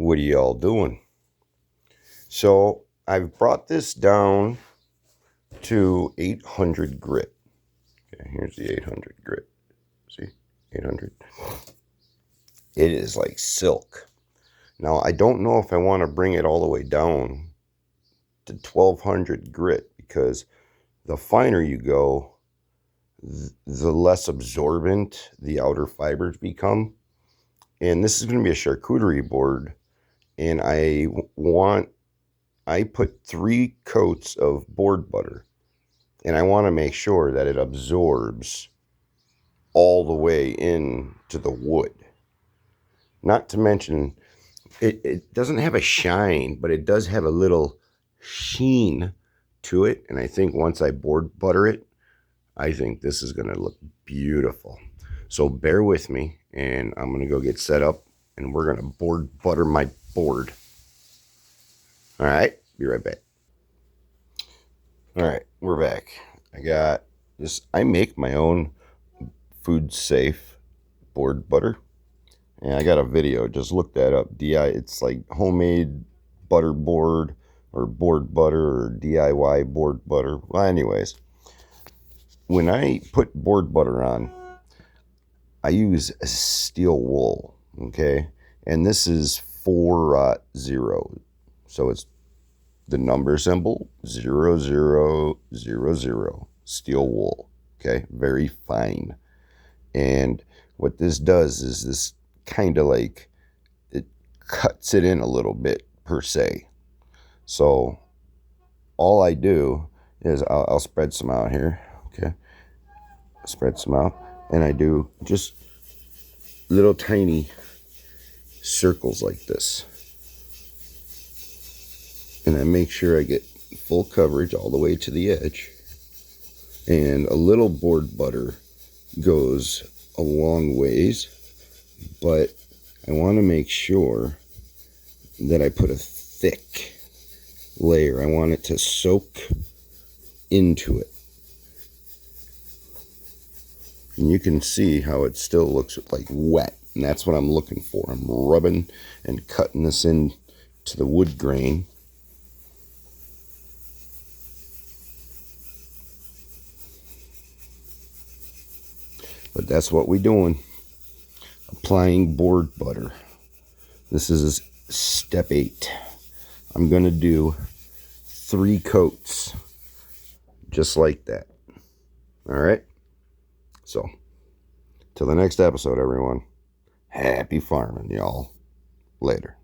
What are y'all doing? So I've brought this down to 800 grit. Okay, here's the 800 grit. See, 800. It is like silk. Now I don't know if I want to bring it all the way down to 1200 grit, because the finer you go, the less absorbent the outer fibers become. And this is going to be a charcuterie board, and I put 3 coats of board butter, and I want to make sure that it absorbs all the way into the wood. Not to mention, it doesn't have a shine, but it does have a little sheen to it. And I think once I board butter it, I think this is going to look beautiful. So bear with me, and I'm going to go get set up, and we're going to board butter my board. All right, be right back. All right, we're back. I got this. I make my own food safe board butter. And I got a video, just look that up. It's like homemade butter board, or board butter, or DIY board butter. Well, anyways, when I put board butter on, I use steel wool, okay? And this is 40. So it's the number symbol 0000, steel wool, okay? Very fine. And what this does is this kind of like, it cuts it in a little bit per se. So all I do is I'll spread some out here, okay? Spread some out, and I do just little tiny circles like this, and I make sure I get full coverage all the way to the edge. And a little board butter goes a long ways, but I want to make sure that I put a thick layer. I want it to soak into it. And you can see how it still looks like wet, and that's what I'm looking for. I'm rubbing and cutting this in to the wood grain. But that's what we're doing. Applying board butter. This is step 8. I'm going to do 3 coats just like that. All right? So, till the next episode, everyone. Happy farming, y'all. Later.